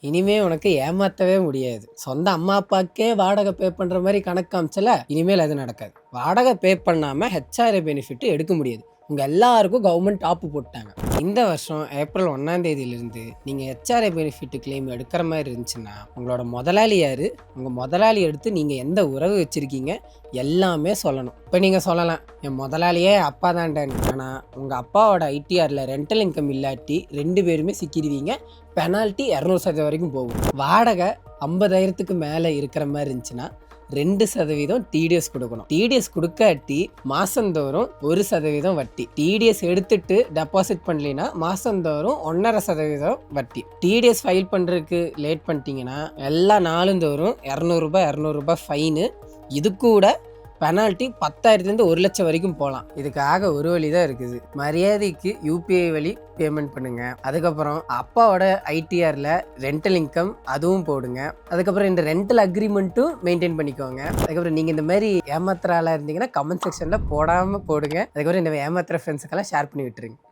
இனிமே உனக்கு ஏமாத்தவே முடியாது. சொந்த அம்மா, அப்பாக்கே வாடகை பே பண்ற மாரி கணக்கு காமிச்சல, இனிமேல் அது நடக்காது. வாடகை பே பண்ணாம ஹெச்ஆர்ஏ பெனிஃபிட் எடுக்க முடியாது. உங்க எல்லாருக்கும் கவர்மெண்ட் டாப்பு போட்டாங்க. இந்த வருஷம் ஏப்ரல் 1ஆம் தேதியிலிருந்து நீங்க ஹெச்ஆர்ஏ பெனிஃபிட் கிளைம் எடுக்கிற மாரி இருந்துச்சுன்னா, உங்களோட முதலாளி யாரு? உங்க முதலாளி அடுத்து நீங்க எந்த உறவு வச்சிருக்கீங்க? எல்லாமே சொல்லணும். இப்ப நீங்க சொல்லலாம், என் முதலாளியே அப்பா தான்டான்னு. ஆனா, உங்க அப்பாவோட ஐடிஆர்ல ரெண்டல் இன்கம் இல்லாட்டி 2 பேருமே சிக்கிடுவீங்க. பெனால்ட்டி 200% வரைக்கும் போகும். வாடகை 50,000க்கு மேலே இருக்கிற மாதிரி இருந்துச்சுன்னா 2% டிடிஎஸ் கொடுக்கணும். டிடிஎஸ் கொடுக்காட்டி மாசந்தோறும் 1% வட்டி. டிடிஎஸ் எடுத்துட்டு டெபாசிட் பண்ணலினா மாசந்தோறும் 1.5% வட்டி. டிடிஎஸ் ஃபைல் பண்றதுக்கு லேட் பண்ணிட்டீங்கன்னா எல்லா நாளுந்தோறும் ரூ. 200 ஃபைனு. இது கூட பெனால்ட்டி 10,000லேருந்து 1,00,000 வரைக்கும் போகலாம். இதுக்காக ஒரு வழி தான் இருக்குது. மரியாதைக்கு யூபிஐ வழி பேமெண்ட் பண்ணுங்க. அதுக்கப்புறம் அப்பாவோட ஐடிஆரில் ரெண்டல் இன்கம் அதுவும் போடுங்க. அதுக்கப்புறம் இந்த ரெண்டல் அக்ரிமெண்ட்டும் மெயின்டைன் பண்ணிக்கோங்க. அதுக்கப்புறம் நீங்கள் இந்த மாதிரி ஏமாத்துற ஆளாக இருந்தீங்கன்னா கமெண்ட் செக்ஷனில் போடாமல் போடுங்க. அதுக்கப்புறம் இந்த ஏமாத்துற ஃப்ரெண்ட்ஸுக்கெல்லாம் ஷேர் பண்ணி விட்டுருங்க.